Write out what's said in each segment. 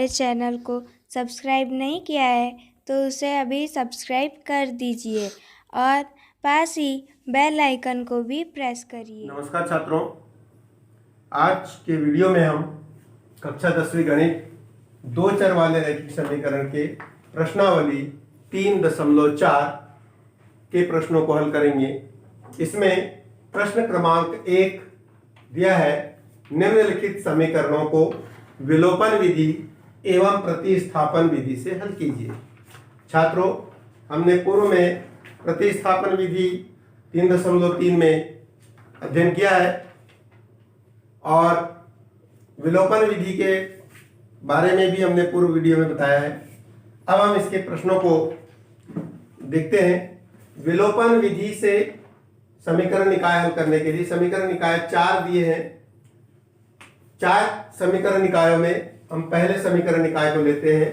हमारे चैनल को सब्सक्राइब नहीं किया है तो उसे अभी सब्सक्राइब कर दीजिए और पास ही बेल आइकन को भी प्रेस करिए। नमस्कार छात्रों, आज के वीडियो में हम कक्षा 10वीं गणित दो चर वाले रैखिक समीकरण के प्रश्नावली 3.4 के प्रश्नों को हल करेंगे। इसमें प्रश्न क्रमांक 1 दिया है, निम्नलिखित समीकरणों को विलोपन विधि एवं प्रतिस्थापन विधि से हल कीजिए। छात्रों, हमने पूर्व में प्रतिस्थापन विधि 3.3 में अध्ययन किया है और विलोपन विधि के बारे में भी हमने पूर्व वीडियो में बताया है। अब हम इसके प्रश्नों को देखते हैं। विलोपन विधि से समीकरण निकाय हल करने के लिए समीकरण निकाय 4 दिए हैं। 4 समीकरण निकायों में हम पहले समीकरण निकाय को लेते हैं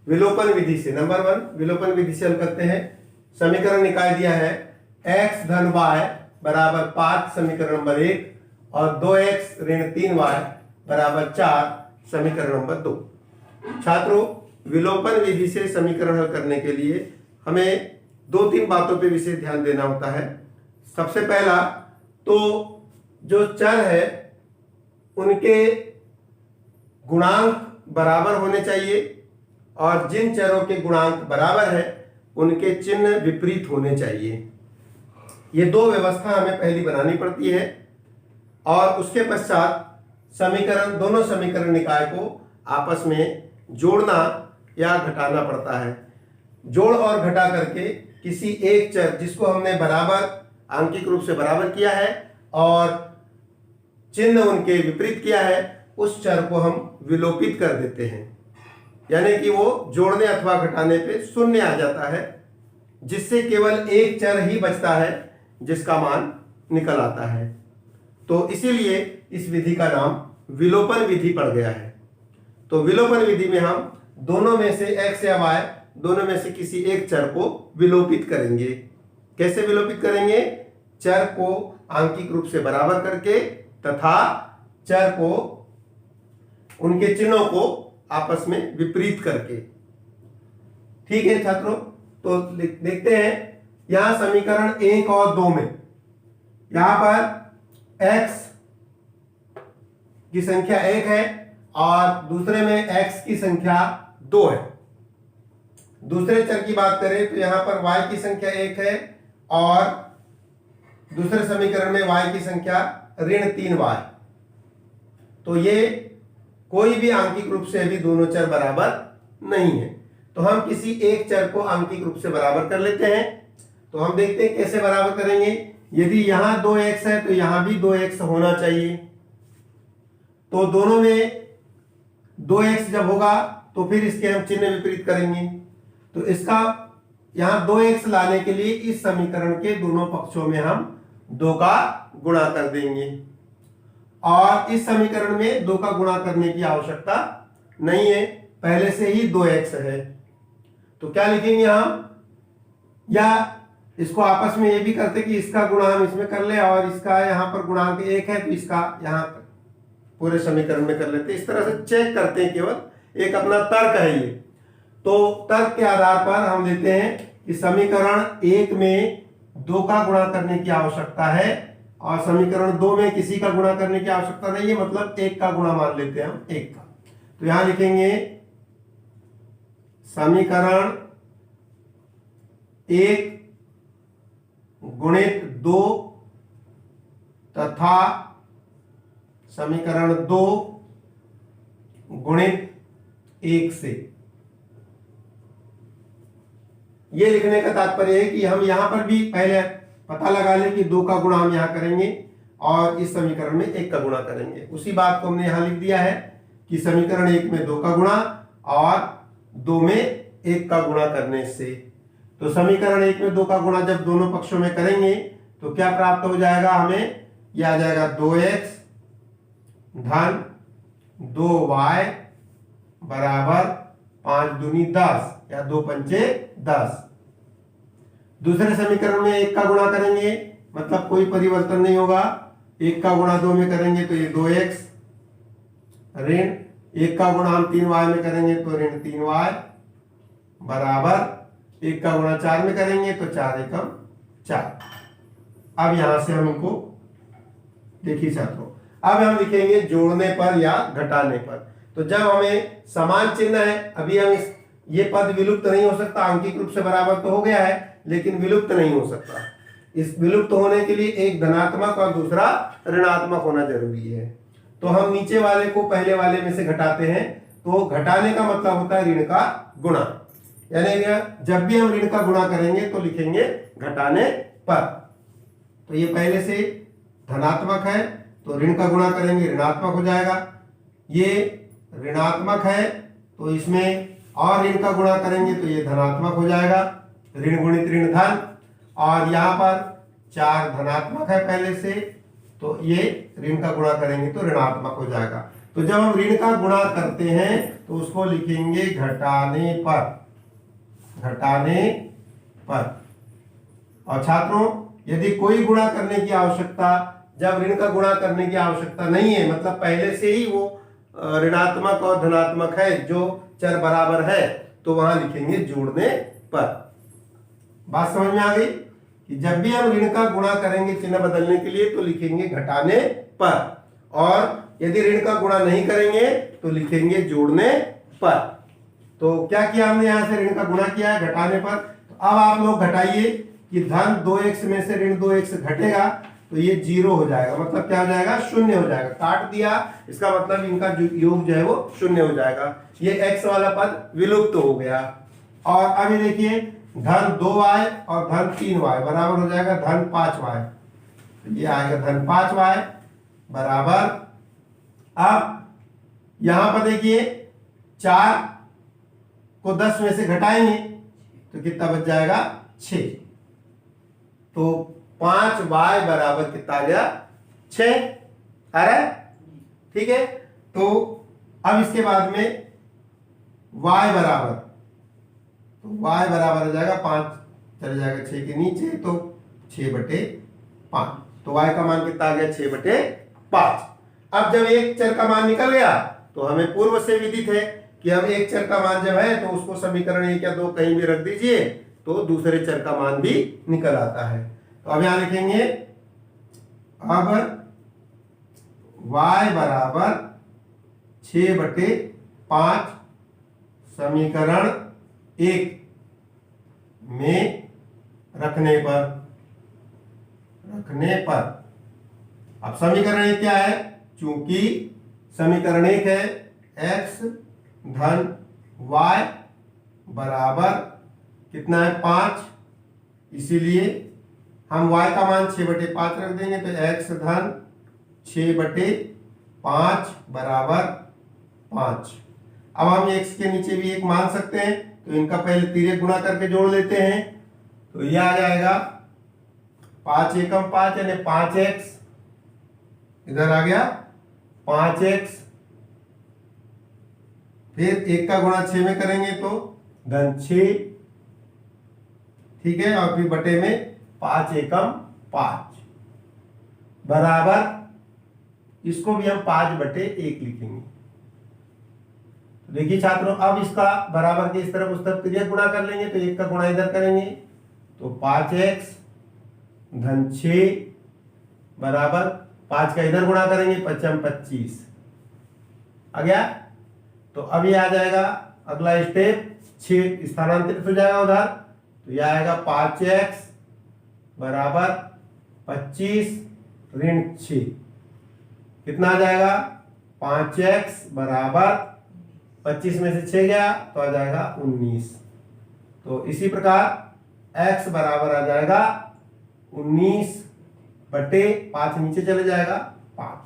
विलोपन विधि से। नंबर 1 विलोपन विधि से हल करते हैं। समीकरण निकाय दिया है x धन y बराबर 5 समीकरण नंबर 1 और 2x ऋण 3y बराबर 4 समीकरण नंबर 2। छात्रों, विलोपन विधि से समीकरण हल करने के लिए हमें 2-3 बातों पे विशेष ध्यान देना होता है। सबसे पहला तो जो चर है उनके गुणांक बराबर होने चाहिए और जिन चरों के गुणांक बराबर है उनके चिन्ह विपरीत होने चाहिए। ये दो व्यवस्था हमें पहली बनानी पड़ती है और उसके पश्चात दोनों समीकरण निकाय को आपस में जोड़ना या घटाना पड़ता है। जोड़ और घटा करके किसी एक चर जिसको हमने बराबर आंकिक रूप से बराबर किया है और चिन्ह उनके विपरीत किया है, उस चर को हम विलोपित कर देते हैं, यानी कि वो जोड़ने अथवा घटाने पे शून्य आ जाता है, जिससे केवल एक चर ही बचता है जिसका मान निकल आता है। तो इसीलिए इस विधि का नाम विलोपन विधि पड़ गया है। तो विलोपन विधि में हम दोनों में से x या y दोनों में से किसी एक चर को विलोपित करेंगे। कैसे विलोपित करेंगे? चर को आंकिक रूप से बराबर करके तथा चर को उनके चिन्हों को आपस में विपरीत करके। ठीक है छात्रों, तो देखते हैं यहां समीकरण 1 और 2 में यहां पर x की संख्या 1 है और दूसरे में x की संख्या 2 है। दूसरे चर की बात करें तो यहां पर y की संख्या 1 है और दूसरे समीकरण में y की संख्या ऋण 3y। तो ये कोई भी आंकिक रूप से अभी दोनों चर बराबर नहीं है, तो हम किसी एक चर को आंकिक रूप से बराबर कर लेते हैं। तो हम देखते हैं कैसे बराबर करेंगे। यदि यहां 2x है तो यहां भी 2x होना चाहिए। तो दोनों में 2x जब होगा तो फिर इसके हम चिन्ह विपरीत करेंगे। तो इसका यहां 2x लाने के लिए इस समीकरण के दोनों पक्षों में हम 2 का गुणा कर देंगे और इस समीकरण में 2 का गुणा करने की आवश्यकता नहीं है, पहले से ही 2x है। तो क्या लिखेंगे हम, या इसको आपस में ये भी करते कि इसका गुणा हम इसमें कर ले और इसका यहां पर गुणांक 1 है तो इसका यहां पूरे समीकरण में कर लेते। इस तरह से चेक करते हैं, केवल एक अपना तर्क है ये। तो तर्क के आधार पर हम लेते हैं कि समीकरण 1 में 2 का गुणा करने की आवश्यकता है और समीकरण 2 में किसी का गुणा करने की आवश्यकता नहीं है, मतलब 1 का गुणा मान लेते हैं हम 1 का। तो यहां लिखेंगे समीकरण 1 गुणित 2 तथा समीकरण 2 गुणित 1 से। ये लिखने का तात्पर्य है कि हम यहां पर भी पहले पता लगा लें कि 2 का गुणा हम यहां करेंगे और इस समीकरण में 1 का गुणा करेंगे। उसी बात को हमने यहां लिख दिया है कि समीकरण 1 में 2 का गुणा और 2 में 1 का गुणा करने से। तो समीकरण 1 में 2 का गुणा जब दोनों पक्षों में करेंगे तो क्या प्राप्त हो जाएगा हमें, यह आ जाएगा 2x धन 2y बराबर 5 दूनी 10 या 2 पंचे 10। दूसरे समीकरण में 1 का गुणा करेंगे, मतलब कोई परिवर्तन नहीं होगा। 1 का गुणा 2 में करेंगे तो ये 2x ऋण 1 का गुणा हम 3y में करेंगे तो ऋण 3y बराबर 1 का गुणा 4 में करेंगे तो 4 एकम 4। अब यहां से हम इनको देखिए छात्रों, अब हम लिखेंगे जोड़ने पर या घटाने पर। तो जब हमें समान चिन्ह है, अभी हम ये पद विलुप्त नहीं हो सकता, आंकिक रूप से बराबर तो हो गया है लेकिन विलुप्त नहीं हो सकता। इस विलुप्त होने के लिए एक धनात्मक और दूसरा ऋणात्मक होना जरूरी है। तो हम नीचे वाले को पहले वाले में से घटाते हैं, तो घटाने का मतलब होता है ऋण का गुणा, यानी जब भी हम ऋण का गुणा करेंगे तो लिखेंगे घटाने पर। तो ये पहले से धनात्मक है तो ऋण का गुणा करेंगे ऋणात्मक हो जाएगा, ये ऋणात्मक है तो इसमें और ऋण का गुणा करेंगे तो ये धनात्मक हो जाएगा, ऋण गुणित ऋण धन। और यहाँ पर 4 धनात्मक है पहले से, तो ये ऋण का गुणा करेंगे तो ऋणात्मक हो जाएगा। तो जब हम ऋण का गुणा करते हैं तो उसको लिखेंगे घटाने पर, घटाने पर। और छात्रों यदि कोई गुणा करने की आवश्यकता, जब ऋण का गुणा करने की आवश्यकता नहीं है, मतलब पहले से ही वो ऋणात्मक और धनात्मक है, जो चर बराबर है, तो वहां लिखेंगे जोड़ने पर। बात समझ में आ गई कि जब भी हम ऋण का गुणा करेंगे चिन्ह बदलने के लिए तो लिखेंगे घटाने पर, और यदि ऋण का गुणा नहीं करेंगे तो लिखेंगे जोड़ने पर। तो क्या किया हमने, यहां से ऋण का गुणा किया है घटाने पर। तो अब आप लोग घटाइए कि धन 2x में से ऋण 2x घटेगा तो ये 0 हो जाएगा, मतलब क्या हो जाएगा, शून्य हो जाएगा। काट दिया, इसका मतलब इनका योग जो है वो शून्य हो जाएगा, ये x वाला पद विलुप्त हो गया। और अभी देखिए धन 2y और धन 3y बराबर हो जाएगा धन 5y, ये आएगा धन 5y बराबर। अब यहां पर देखिए 4 को 10 में से घटाएंगे तो कितना बच जाएगा, 6। तो 5y बराबर कितना आ गया, 6 आ रहा है, ठीक है। तो अब इसके बाद में y बराबर, तो y बराबर हो जाएगा 5 चले जाएगा 6 के नीचे, तो 6/5। तो y का मान कितना आ गया, 6/5। अब जब एक चर का मान निकल गया तो हमें पूर्व से विदित है कि अब एक चर का मान जब है तो उसको समीकरण 1 या 2 कहीं भी रख दीजिए तो दूसरे चर का मान भी निकल आता है। तो अब यहां लिखेंगे, अब y बराबर 6/5 समीकरण 1 में रखने पर, अब समीकरण 1 क्या है, चूंकि समीकरण 1 है x धन y बराबर कितना है, 5, इसीलिए हम y का मान 6/5 रख देंगे, तो x धन 6/5 बराबर 5। अब हम x के नीचे भी 1 मान सकते हैं, तो इनका पहले तिर्यक गुणा करके जोड़ लेते हैं, तो यह आ जाएगा 5 एकम 5 यानी 5x, इधर आ गया 5x, फिर 1 का गुणा 6 में करेंगे तो धन 6, ठीक है, और फिर बटे में 5 एकम 5 बराबर, इसको भी हम 5/1 लिखेंगे। तो देखिए छात्रों, अब इसका बराबर के इस तरफ उस तरफ तिर्यक गुणा कर लेंगे, तो 1 का गुणा इधर करेंगे तो 5x धन 6 बराबर 5 का इधर गुणा करेंगे 5×25 आ गया। तो अब ये आ जाएगा अगला स्टेप, 6 स्थानांतरित हो जाएगा उधर, तो यह आएगा 5x बराबर 25 ऋण 6, कितना आ जाएगा, 5x बराबर 25 में से 6 गया तो आ जाएगा 19। तो इसी प्रकार x बराबर आ जाएगा 19/5, नीचे चले जाएगा 5।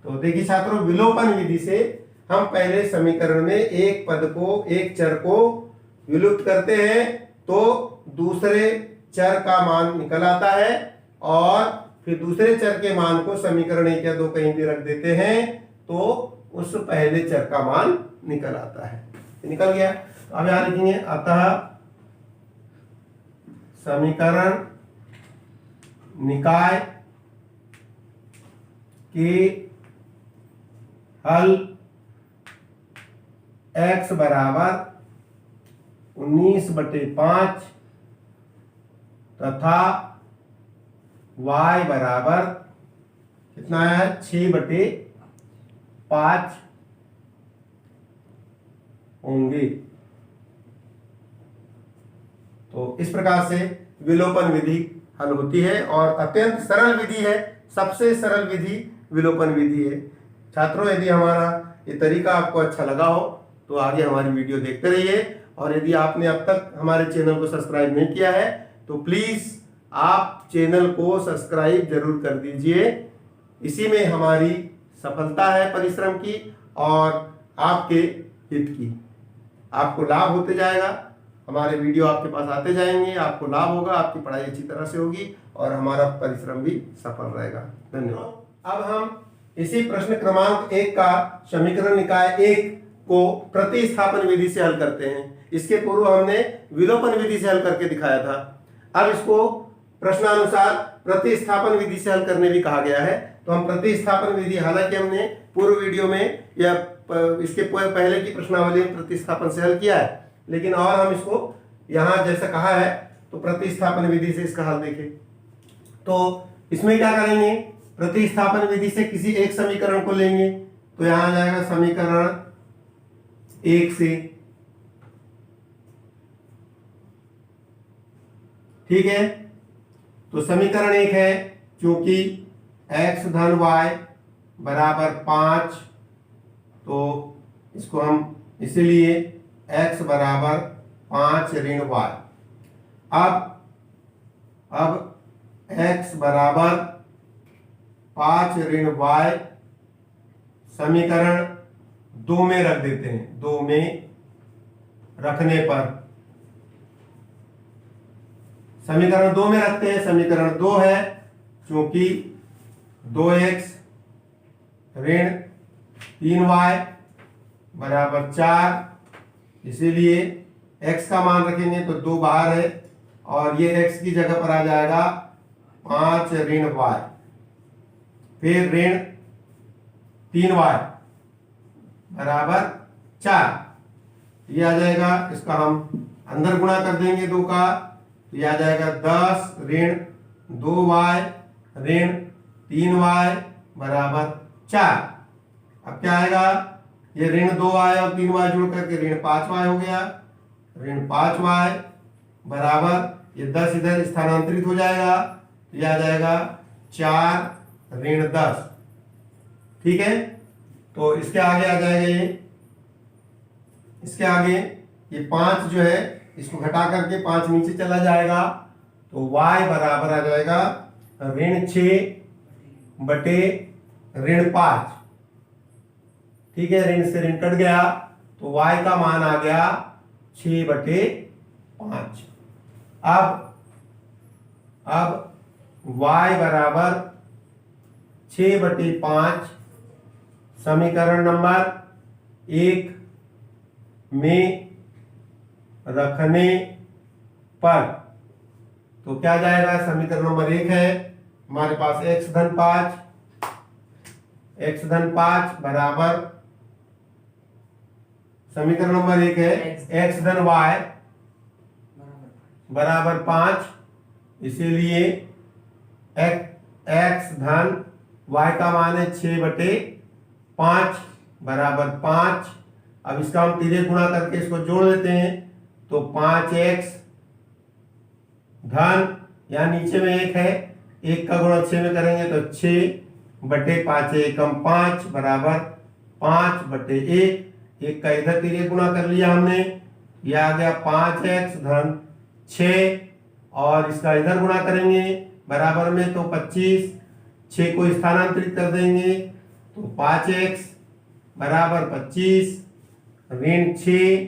तो देखिए छात्रों, विलोपन विधि से हम पहले समीकरण में एक पद को, एक चर को विलुप्त करते हैं तो दूसरे चर का मान निकल आता है, और फिर दूसरे चर के मान को समीकरण 1 या 2 कहीं भी रख देते हैं तो उस पहले चर का मान निकल आता है। निकल गया। अब यहां लिखेंगे, अतः समीकरण निकाय के हल x बराबर 19/5 तथा y बराबर कितना है 6/5 होंगे। तो इस प्रकार से विलोपन विधि हल होती है और अत्यंत सरल विधि है, सबसे सरल विधि विलोपन विधि है। छात्रों, यदि हमारा ये तरीका आपको अच्छा लगा हो तो आगे हमारी वीडियो देखते रहिए, और यदि आपने अब तक हमारे चैनल को सब्सक्राइब नहीं किया है तो प्लीज आप चैनल को सब्सक्राइब जरूर कर दीजिए। इसी में हमारी सफलता है परिश्रम की और आपके हित की। आपको लाभ होते जाएगा, हमारे वीडियो आपके पास आते जाएंगे, आपको लाभ होगा, आपकी पढ़ाई अच्छी तरह से होगी और हमारा परिश्रम भी सफल रहेगा। धन्यवाद। अब हम इसी प्रश्न क्रमांक 1 का समीकरण निकाय 1 को प्रतिस्थापन विधि से हल करते हैं। इसके पूर्व हमने विलोपन विधि से हल करके दिखाया था। अब इसको प्रश्नानुसार प्रतिस्थापन विधि से हल करने भी कहा गया है। तो हम प्रतिस्थापन विधि, हालांकि हमने पूर्व वीडियो में या इसके पहले की प्रश्नावली में प्रतिस्थापन से हल किया है, लेकिन और हम इसको यहाँ जैसा कहा है तो प्रतिस्थापन विधि से इसका हल देखें। तो इसमें क्या करेंगे, प्रतिस्थापन विधि से किसी एक समीकरण को लेंगे तो यहां आ जाएगा समीकरण 1 से, ठीक है। तो समीकरण 1 है, क्योंकि x धन y बराबर 5, तो इसको हम इसीलिए x बराबर 5 ऋण y। अब x बराबर 5 ऋण y समीकरण 2 में रख देते हैं। 2 में रखने पर समीकरण 2 में रखते हैं। समीकरण 2 है, क्योंकि 2x ऋण 3y बराबर 4, इसीलिए x का मान रखेंगे तो 2 बाहर है और ये x की जगह पर आ जाएगा 5 ऋण y, फिर ऋण 3y बराबर 4। ये आ जाएगा, इसका हम अंदर गुणा कर देंगे 2 का, तो ये आ जाएगा 10 ऋण 2y ऋण 3y बराबर 4। अब क्या आएगा, ये ऋण 2y और 3y जुड़ करके ऋण 5y हो गया। ऋण 5y बराबर ये 10 इधर स्थानांतरित हो जाएगा, तो ये आ जाएगा 4 ऋण 10, ठीक है। तो इसके आगे आ जाएगा इसके आगे ये 5 जो है इसको घटा करके 5 नीचे चला जाएगा, तो y बराबर आ जाएगा ऋण 6 बटे ऋण 5, ठीक है। ऋण से ऋण कट गया तो y का मान आ गया 6/5। अब y बराबर 6/5 समीकरण नंबर 1 में रखने पर तो क्या जाएगा, समीकरण नंबर 1 है हमारे पास x धन 5 बराबर, समीकरण नंबर 1 है x धन y बराबर 5, इसीलिए x धन y का मान है 6/5 बराबर 5। अब इसका हम तिर्यक गुणा करके इसको जोड़ देते हैं, तो 5x धन, यहाँ नीचे में 1 है, 1 का गुणा 6 में करेंगे तो 6/5 एकम 5 बराबर 5/1। 1 का इधर तिर्यक गुणा कर लिया हमने, यह आ गया 5x धन 6, और इसका इधर गुणा करेंगे बराबर में तो 25, 6 को स्थानांतरित कर देंगे तो 5x बराबर 25 ऋण 6,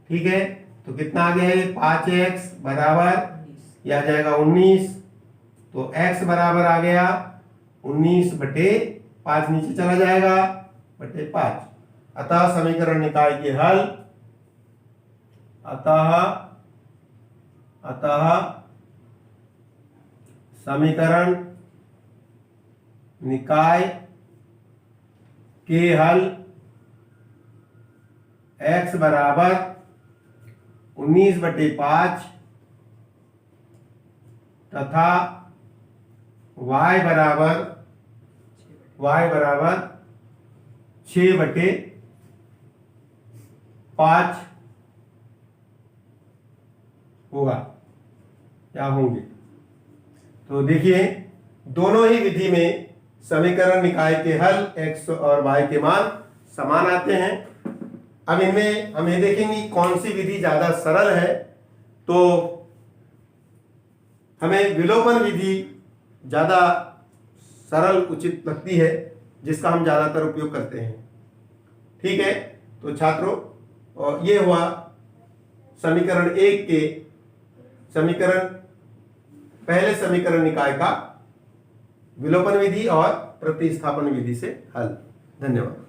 ठीक है। तो कितना आ गया है, 5x बराबर यह आ जाएगा 19, तो x बराबर आ गया 19/5, नीचे चला जाएगा बटे 5। अतः समीकरण निकाय के हल, अतः समीकरण निकाय के हल x बराबर 19/5 तथा y बराबर 6/5 होगा या होंगे। तो देखिए दोनों ही विधि में समीकरण निकाय के हल x और y के मान समान आते हैं। अब इनमें हम ये देखेंगे कौन सी विधि ज्यादा सरल है, तो हमें विलोपन विधि ज्यादा सरल उचित लगती है, जिसका हम ज्यादातर उपयोग करते हैं। ठीक है, तो छात्रों और ये हुआ समीकरण 1 के पहले समीकरण निकाय का विलोपन विधि और प्रतिस्थापन विधि से हल। धन्यवाद।